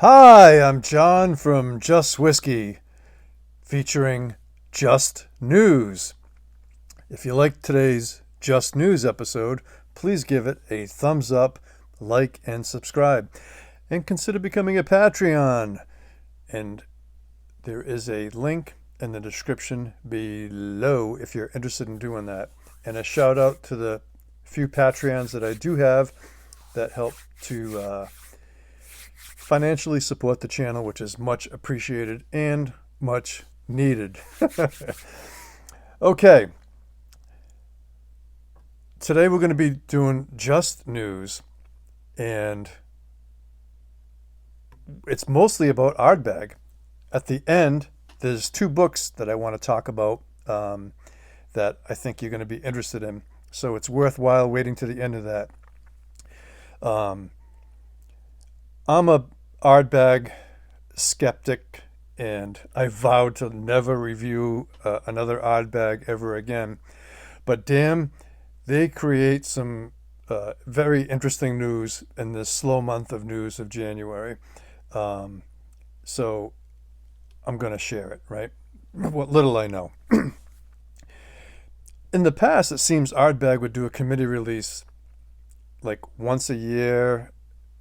Hi, I'm John from Just Whisky, featuring Just News. If you liked today's Just News episode, please give it a thumbs up, like, and subscribe. And consider becoming a Patreon. And there is a link in the description below if you're interested in doing that. And a shout out to the few Patreons that I do have that help to financially support the channel, which is much appreciated and much needed. Okay, today we're going to be doing just news, and it's mostly about Ardbeg. At the end, there's two books that I want to talk about that I think you're going to be interested in, so it's worthwhile waiting to the end of that. I'm a Ardbeg skeptic, and I vowed to never review another Ardbeg ever again. But damn, they create some very interesting news in this slow month of news of January. So I'm going to share it, right? What little I know. In the past, it seems Ardbeg would do a committee release like once a year,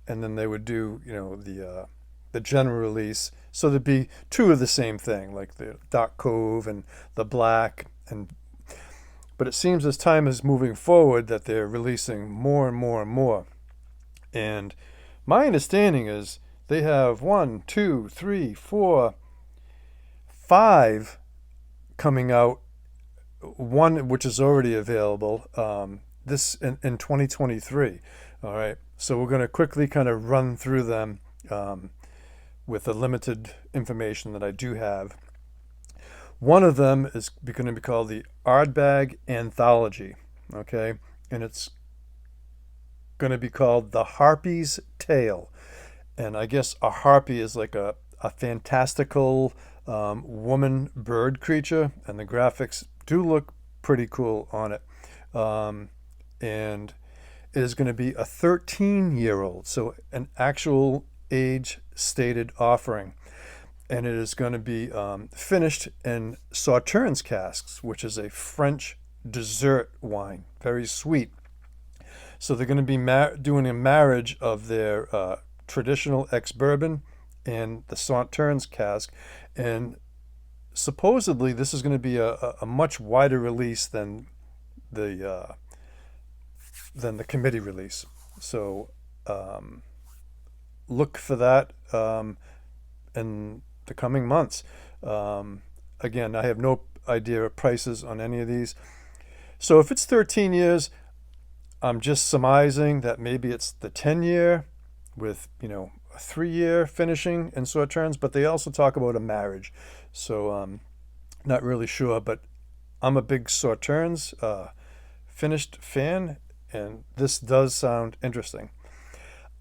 and then they would do, the general release. So there'd be two of the same thing, like the Dark Cove and the Black. But it seems as time is moving forward that they're releasing more and more and more. And my understanding is they have 1, 2, 3, 4, 5 coming out. One which is already available. This in 2023. All right. So we're going to quickly kind of run through them with the limited information that I do have. One of them is going to be called the Ardbeg Anthology, okay? And it's going to be called The Harpy's Tale. And I guess a harpy is like a fantastical woman bird creature, and the graphics do look pretty cool on it. And it is going to be a 13-year-old, so an actual age stated offering. And it is going to be finished in Sauternes casks, which is a French dessert wine, very sweet. So they're going to be doing a marriage of their traditional ex-bourbon and the Sauternes cask. And supposedly this is going to be a much wider release than the committee release. So look for that in the coming months. Again, I have no idea of prices on any of these. So if it's 13 years, I'm just surmising that maybe it's the 10-year with, a 3-year finishing in Sauternes, but they also talk about a marriage. So not really sure, but I'm a big Sauternes finished fan, and this does sound interesting.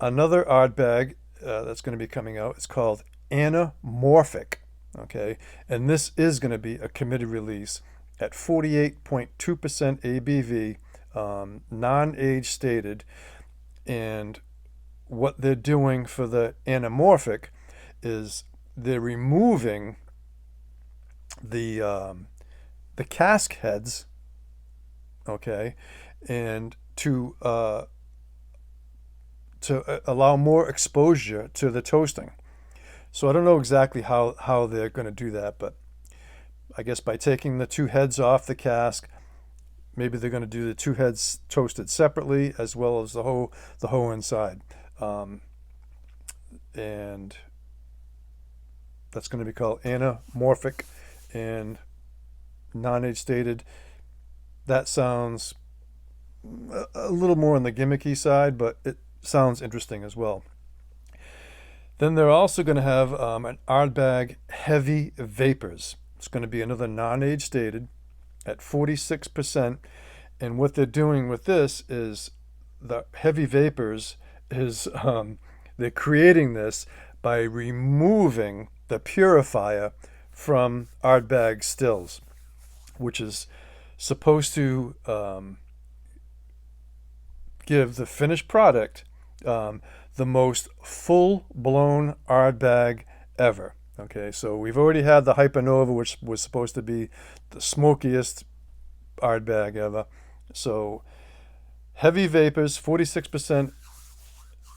Another Ardbeg that's going to be coming out is called Ananorphic, okay? And this is going to be a committee release at 48.2% ABV, non-age stated. And what they're doing for the Ananorphic is they're removing the cask heads, okay, and to allow more exposure to the toasting. So I don't know exactly how they're going to do that, but I guess by taking the two heads off the cask, maybe they're going to do the two heads toasted separately as well as the whole inside. And that's going to be called Ananorphic and non-age stated. That sounds a little more on the gimmicky side, but it sounds interesting as well. Then they're also going to have an Ardbeg Heavy Vapors. It's going to be another non-age stated at 46%. And what they're doing with this is the Heavy Vapors is they're creating this by removing the Purifier from Ardbeg stills, which is supposed to give the finished product the most full-blown Ardbeg ever. Okay, so we've already had the Hypernova, which was supposed to be the smokiest Ardbeg ever. So Heavy Vapors, 46%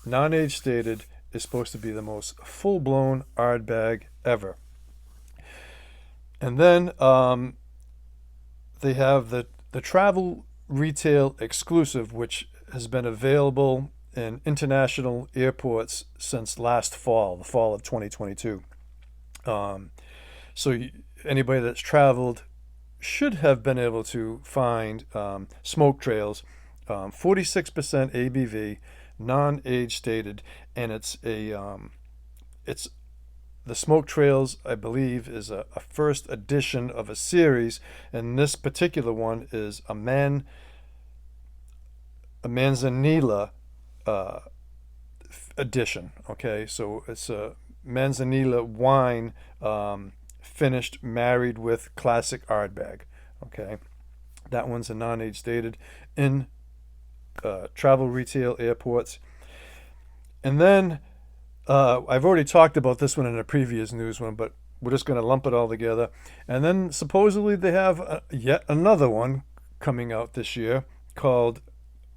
non-age stated, is supposed to be the most full-blown Ardbeg ever. And then they have the travel retail exclusive, which has been available in international airports since last fall, the fall of 2022. So anybody that's traveled should have been able to find smoke trails, 46% ABV, non-age stated, and it's the Smoke Trails, I believe, is a first edition of a series, and this particular one is a Manzanilla edition. Okay, so it's a Manzanilla wine finished married with classic Ardbeg. Okay, that one's a non-age stated in travel retail airports. And then I've already talked about this one in a previous news one, but we're just going to lump it all together. And then supposedly they have yet another one coming out this year called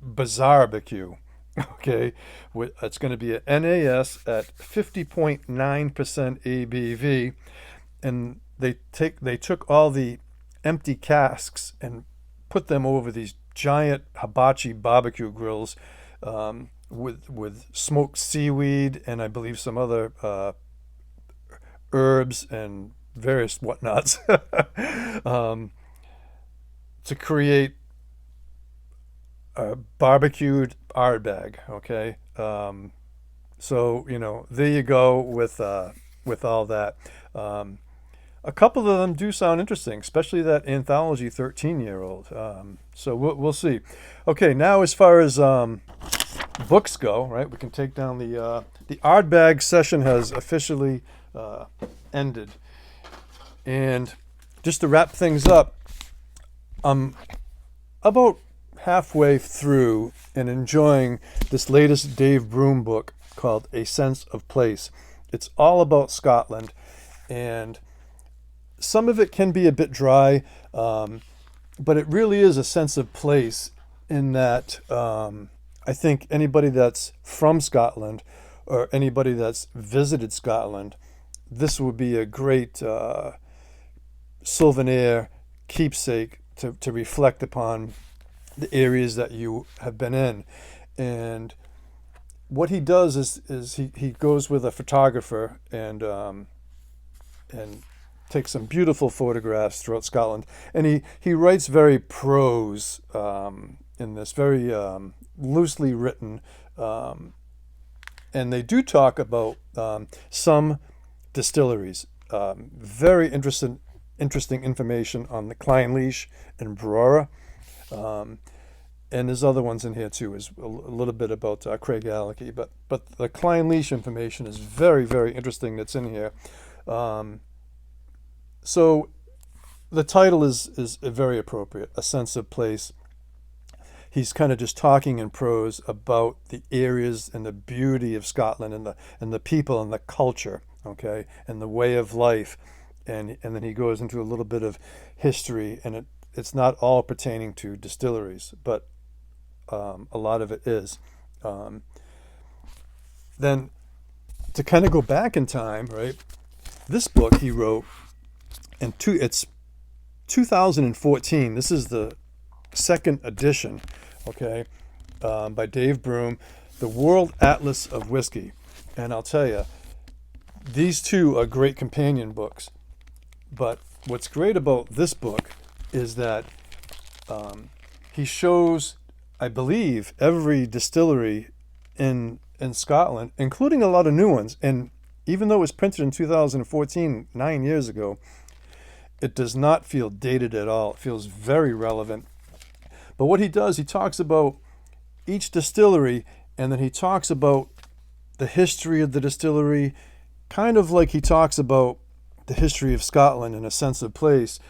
Bizarrebq. Okay, it's going to be a NAS at 50.9% ABV, and they took all the empty casks and put them over these giant hibachi barbecue grills with smoked seaweed and I believe some other herbs and various whatnots to create a barbecued Ardbeg. Okay, so there you go with all that. A couple of them do sound interesting, especially that Anthology 13-year-old. So we'll see. Okay, now as far as books go, right? We can take down the Ardbeg session has officially ended, and just to wrap things up, I'm about halfway through and enjoying this latest Dave Broom book called A Sense of Place. It's all about Scotland, and some of it can be a bit dry, but it really is a sense of place in that I think anybody that's from Scotland or anybody that's visited Scotland, this would be a great souvenir keepsake to reflect upon the areas that you have been in. And what he does is he goes with a photographer and takes some beautiful photographs throughout Scotland, and he writes very prose in this, very loosely written, and they do talk about some distilleries. Very interesting information on the Clynelish and Brora, and there's other ones in here too, is a little bit about Craig Alecky, but the Clynelish information is very, very interesting that's in here. So the title is very appropriate, A Sense of Place. He's kind of just talking in prose about the areas and the beauty of Scotland and the people and the culture, okay, and the way of life, and then he goes into a little bit of history, and it's not all pertaining to distilleries, but a lot of it is. Then to kind of go back in time, right? This book he wrote it's 2014. This is the second edition, okay, by Dave Broom, The World Atlas of Whisky. And I'll tell you, these two are great companion books. But what's great about this book is that he shows, I believe, every distillery in Scotland, including a lot of new ones. And even though it was printed in 2014, 9 years ago, it does not feel dated at all. It feels very relevant. But what he does, he talks about each distillery, and then he talks about the history of the distillery, kind of like he talks about the history of Scotland in A Sense of Place.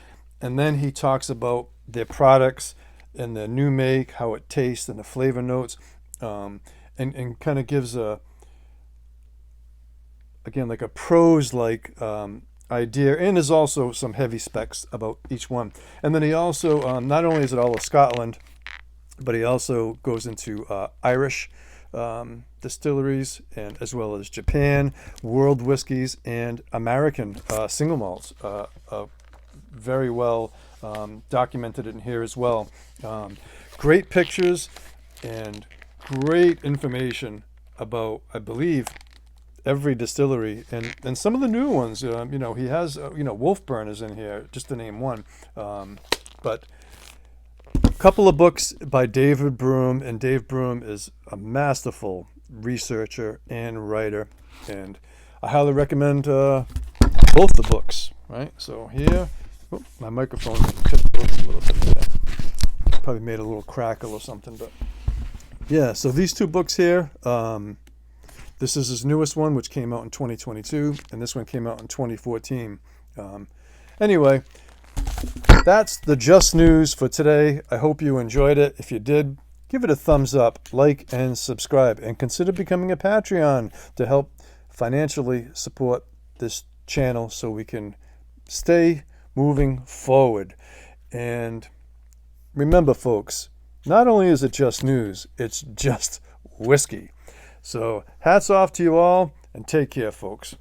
And then he talks about their products and their new make, how it tastes and the flavor notes, and kind of gives a again, like a prose-like idea, and there's also some heavy specs about each one. And then he also, not only is it all of Scotland, but he also goes into Irish distilleries, and as well as Japan, world whiskeys, and American single malts. Very well documented in here as well. Great pictures and great information about, I believe, every distillery, and some of the new ones. You know, he has Wolfburn is in here, just to name one. But a couple of books by David Broom, and Dave Broom is a masterful researcher and writer, and I highly recommend both the books. Right, so here, oh, my microphone tipped a little bit there. Probably made a little crackle or something, but yeah. So these two books here. This is his newest one, which came out in 2022, and this one came out in 2014. Anyway, that's the Just News for today. I hope you enjoyed it. If you did, give it a thumbs up, like, and subscribe, and consider becoming a Patreon to help financially support this channel so we can stay moving forward. And remember, folks, not only is it just news, it's just whiskey. So hats off to you all, and take care, folks.